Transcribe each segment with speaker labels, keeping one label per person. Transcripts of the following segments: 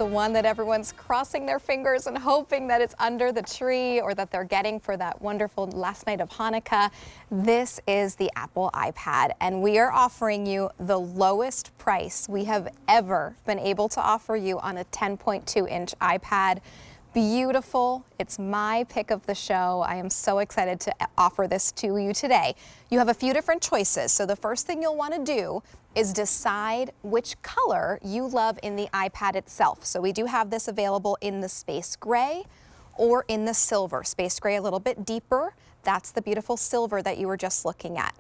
Speaker 1: the one that everyone's crossing their fingers and hoping that it's under the tree or that they're getting for that wonderful last night of Hanukkah. This is the Apple iPad, and we are offering you the lowest price we have ever been able to offer you on a 10.2-inch iPad. Beautiful. It's my pick of the show. I am so excited to offer this to you today. You have a few different choices. So the first thing you'll want to do is decide which color you love in the iPad itself. So we do have this available in the space gray or in the silver. Space gray a little bit deeper. That's the beautiful silver that you were just looking at.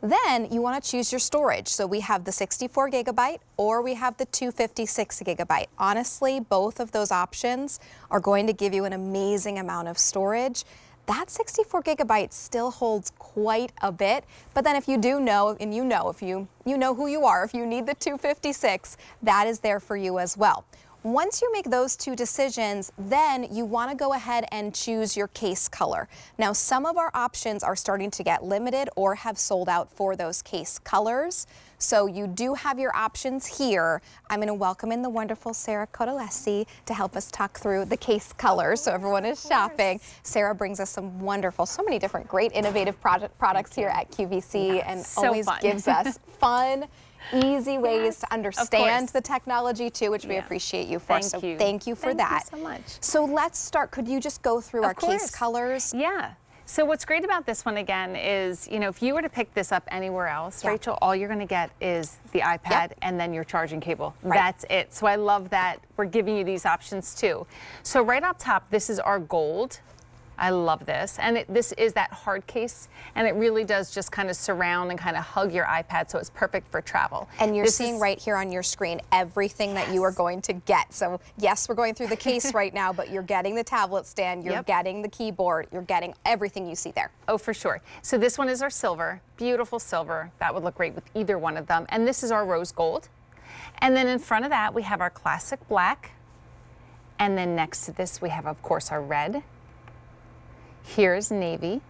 Speaker 1: Then you want to choose your storage. So we have the 64 gigabyte or we have the 256 gigabyte. Honestly, both of those options are going to give you an amazing amount of storage. That 64 gigabyte still holds quite a bit, but then if you do know, and you know who you are, if you need the 256, that is there for you as well. Once you make those two decisions, then you want to go ahead and choose your case color. Now, some of our options are starting to get limited or have sold out for those case colors. So you do have your options here. I'm going to welcome in the wonderful Sarah Cotolesi to help us talk through the case colors so everyone is shopping. Sarah brings us some wonderful, so many different great innovative products here at QVC, and always gives us fun, easy ways to understand the technology too, which we appreciate you for. Thank you for that.
Speaker 2: Thank you so much.
Speaker 1: So let's start. Could you just go through our case colors?
Speaker 2: Yeah. So what's great about this one again is, you know, if you were to pick this up anywhere else, Rachel, all you're going to get is the iPad and then your charging cable. That's it. So I love that we're giving you these options too. So right up top, this is our gold. I love this, and this is that hard case, and it really does just kind of surround and kind of hug your iPad, so it's perfect for travel.
Speaker 1: And you're seeing right here on your screen everything that you are going to get. So yes, we're going through the case right now, but you're getting the tablet stand, you're getting the keyboard, you're getting everything you see there.
Speaker 2: Oh, for sure. So this one is our silver, beautiful silver. That would look great with either one of them. And this is our rose gold. And then in front of that, we have our classic black. And then next to this, we have, of course, our red. Here's navy.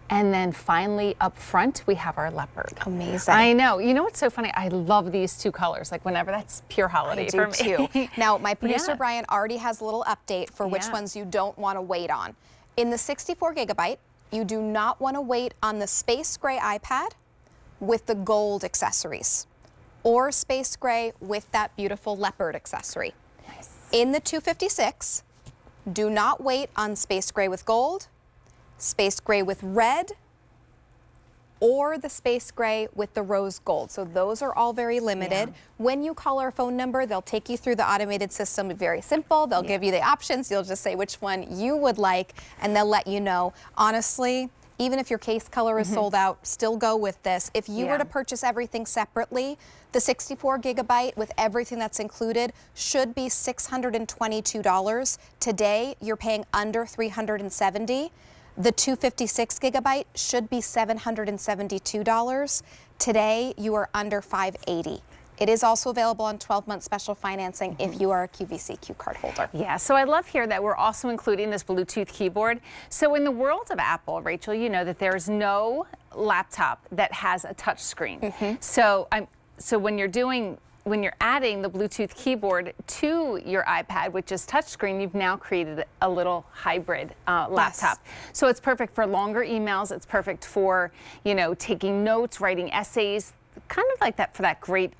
Speaker 2: And then finally up front, we have our leopard.
Speaker 1: Amazing.
Speaker 2: I know. You know what's so funny? I love these two colors. Like whenever, that's pure holiday for me.
Speaker 1: Too. Now, my producer Brian already has a little update for which ones you don't want to wait on. In the 64 gigabyte, you do not want to wait on the space gray iPad with the gold accessories or space gray with that beautiful leopard accessory.
Speaker 2: Nice.
Speaker 1: In the 256, do not wait on space gray with gold, space gray with red, or the space gray with the rose gold. So those are all very limited. When you call our phone number, they'll take you through the automated system. Very simple. They'll give you the options. You'll just say which one you would like, and they'll let you know. Honestly, even if your case color is sold out, still go with this. If you were to purchase everything separately, the 64 gigabyte with everything that's included should be $622. Today, you're paying under $370. The 256 gigabyte should be $772. Today, you are under $580. It is also available on 12-month special financing if you are a QVC Q card holder.
Speaker 2: Yeah, so I love here that we're also including this Bluetooth keyboard. So in the world of Apple, Rachel, you know that there's no laptop that has a touch screen. So when you're adding the Bluetooth keyboard to your iPad, which is touchscreen, you've now created a little hybrid laptop. So it's perfect for longer emails. It's perfect for, you know, taking notes, writing essays, kind of like that for that great,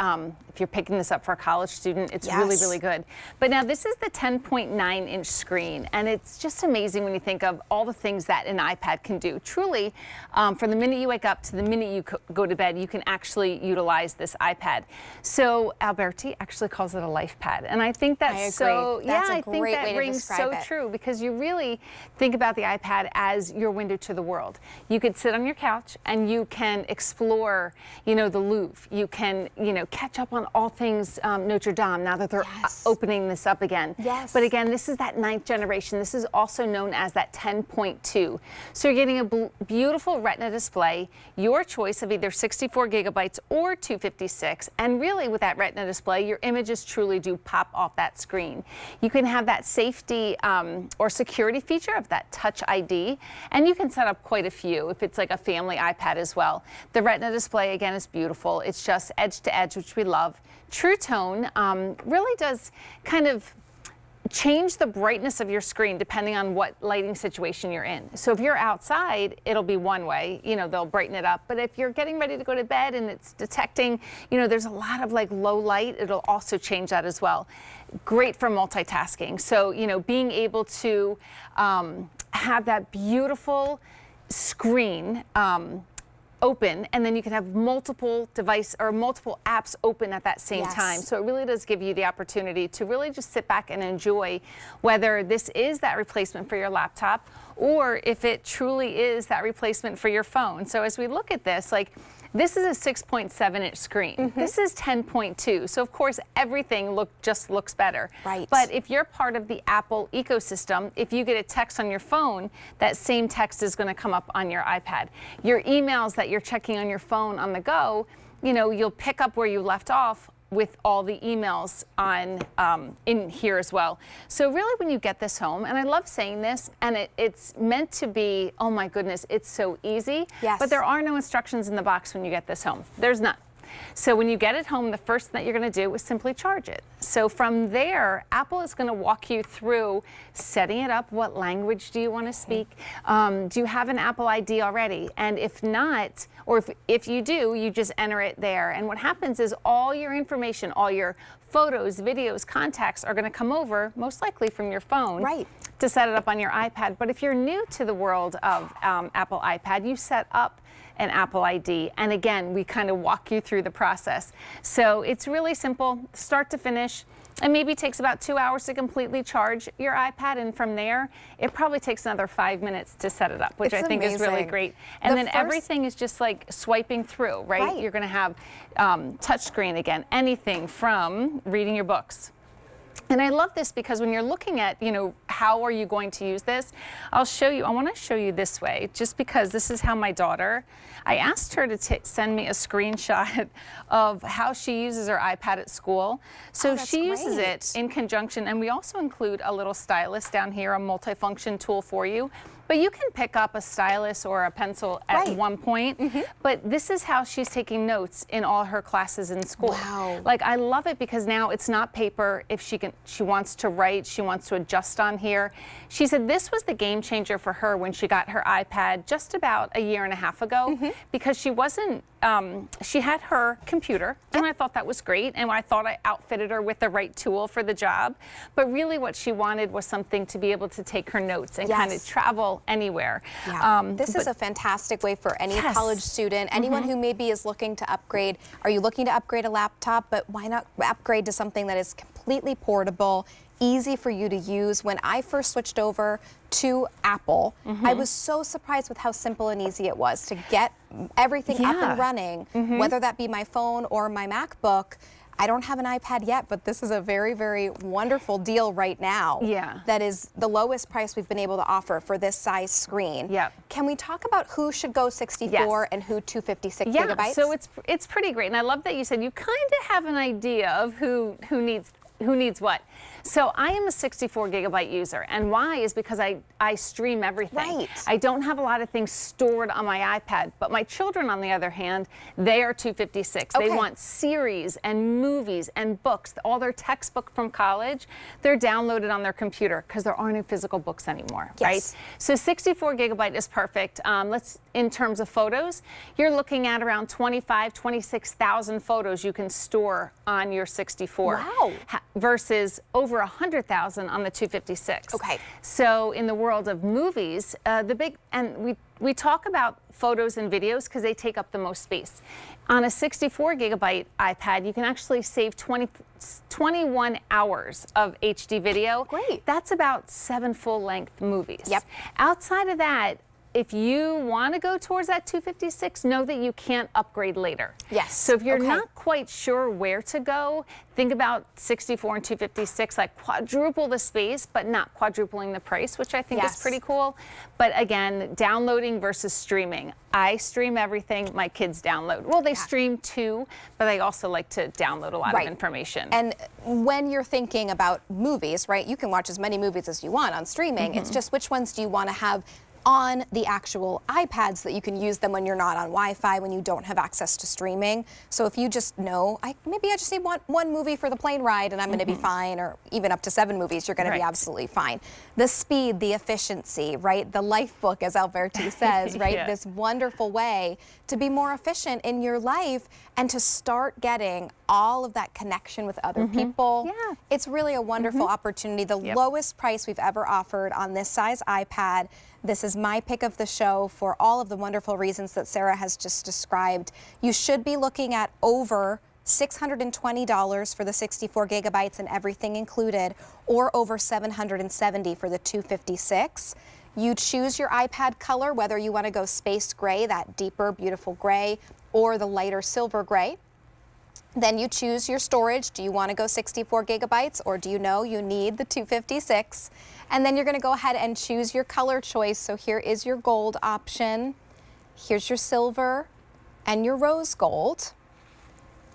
Speaker 2: if you're picking this up for a college student, it's really, really good. But now this is the 10.9-inch screen, and it's just amazing when you think of all the things that an iPad can do. Truly, from the minute you wake up to the minute you go to bed, you can actually utilize this iPad. So Alberti actually calls it a life pad, and I think that's I think that rings so true, because you really think about the iPad as your window to the world. You could sit on your couch and you can explore, you know, the Louvre. You can, you know, catch up on all things Notre Dame now that they're opening this up again. But again, this is that 9th generation. This is also known as that 10.2. So you're getting a beautiful Retina display, your choice of either 64 gigabytes or 256. And really with that Retina display, your images truly do pop off that screen. You can have that safety or security feature of that Touch ID, and you can set up quite a few if it's like a family iPad as well. The Retina display again is beautiful. simple. It's just edge to edge, which we love. True Tone really does kind of change the brightness of your screen depending on what lighting situation you're in. So if you're outside, it'll be one way, you know, they'll brighten it up. But if you're getting ready to go to bed and it's detecting, you know, there's a lot of like low light, it'll also change that as well. Great for multitasking. So, you know, being able to have that beautiful screen open, and then you can have multiple device or multiple apps open at that same time. So it really does give you the opportunity to really just sit back and enjoy, whether this is that replacement for your laptop or if it truly is that replacement for your phone. So as we look at this, like, this is a 6.7-inch screen. This is 10.2. So of course everything just looks better.
Speaker 1: Right.
Speaker 2: But if you're part of the Apple ecosystem, if you get a text on your phone, that same text is going to come up on your iPad. Your emails that you're checking on your phone on the go, you know, you'll pick up where you left off with all the emails on in here as well. So really when you get this home, and I love saying this, and it's meant to be, oh my goodness, it's so easy, but there are no instructions in the box when you get this home. There's none. So when you get it home, the first thing that you're going to do is simply charge it. So from there, Apple is going to walk you through setting it up. What language do you want to speak? Do you have an Apple ID already? And if not, or if you do, you just enter it there. And what happens is all your information, all your photos, videos, contacts are going to come over, most likely from your phone, to set it up on your iPad. But if you're new to the world of Apple iPad, you set up an Apple ID. And again, we kind of walk you through the process. So it's really simple, start to finish. It maybe takes about 2 hours to completely charge your iPad, and from there, it probably takes another 5 minutes to set it up, which I think is really great. And then everything is just like swiping through, right? You're going to have touchscreen again, anything from reading your books. And I love this because when you're looking at, you know, how are you going to use this? I'll show you, I want to show you this way, just because this is how my daughter, I asked her to send me a screenshot of how she uses her iPad at school. So she uses it in conjunction, and we also include a little stylus down here, a multifunction tool for you. But you can pick up a stylus or a pencil at one point. But this is how she's taking notes in all her classes in school. Like, I love it because now it's not paper. If she wants to write, she wants to adjust on here. She said this was the game changer for her when she got her iPad just about 1.5 years ago, because she wasn't, she had her computer, and I thought that was great, and I thought I outfitted her with the right tool for the job. But really what she wanted was something to be able to take her notes and kind of travel anywhere.
Speaker 1: This is a fantastic way for any college student, anyone who maybe is looking to upgrade. Are you looking to upgrade a laptop? But why not upgrade to something that is completely portable, easy for you to use? When I first switched over to Apple, I was so surprised with how simple and easy it was to get everything up and running, whether that be my phone or my MacBook. I don't have an iPad yet, but this is a very, very wonderful deal right now. That is the lowest price we've been able to offer for this size screen. Can we talk about who should go 64 and who 256 gigabytes?
Speaker 2: So it's pretty great, and I love that you said you kind of have an idea of who needs what. So I am a 64 gigabyte user, and why is because I stream everything. I don't have a lot of things stored on my iPad, but my children, on the other hand, they are 256. They want series and movies and books. All their textbook from college, they're downloaded on their computer because there aren't any physical books anymore, right? So 64 gigabyte is perfect. In terms of photos, you're looking at around 26,000 photos you can store on your 64. Versus over 100,000 on the 256. So in the world of movies, we talk about photos and videos because they take up the most space. On a 64 gigabyte iPad, you can actually save 21 hours of HD video. That's about 7 full-length movies. Outside of that, if you want to go towards that 256, know that you can't upgrade later. So if you're not quite sure where to go, think about 64 and 256, like quadruple the space, but not quadrupling the price, which I think is pretty cool. But again, downloading versus streaming. I stream everything, my kids download. Well, they stream too, but they also like to download a lot of information.
Speaker 1: And when you're thinking about movies, right, you can watch as many movies as you want on streaming. It's just which ones do you want to have on the actual iPad so that you can use them when you're not on Wi-Fi, when you don't have access to streaming. So if you just know, maybe I just need one movie for the plane ride and I'm going to be fine, or even up to 7 movies, you're going to be absolutely fine. The speed, the efficiency, right? The life book, as Alberti says, right?
Speaker 2: Yeah.
Speaker 1: This wonderful way to be more efficient in your life and to start getting all of that connection with other people.
Speaker 2: Yeah.
Speaker 1: It's really a wonderful opportunity. The lowest price we've ever offered on this size iPad. This is my pick of the show for all of the wonderful reasons that Sarah has just described. You should be looking at over $620 for the 64 gigabytes and everything included, or over $770 for the 256. You choose your iPad color, whether you want to go space gray, that deeper, beautiful gray, or the lighter silver gray. Then you choose your storage. Do you want to go 64 gigabytes, or do you know you need the 256? And then you're going to go ahead and choose your color choice. So here is your gold option. Here's your silver and your rose gold.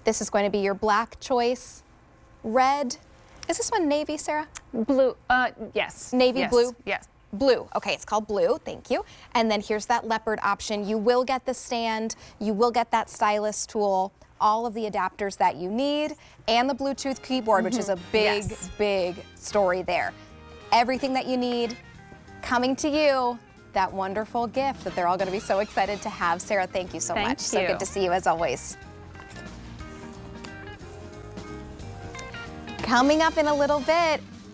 Speaker 1: This is going to be your black choice. Red. Is this one navy, Sarah?
Speaker 2: Blue. Yes.
Speaker 1: Navy blue?
Speaker 2: Yes.
Speaker 1: Blue. Okay, it's called blue. Thank you. And then here's that leopard option. You will get the stand. You will get that stylus tool, all of the adapters that you need, and the Bluetooth keyboard, which is a big, big story there. Everything that you need coming to you. That wonderful gift that they're all going to be so excited to have. Sarah, thank you so much. So good to see you as always. Coming up in a little bit,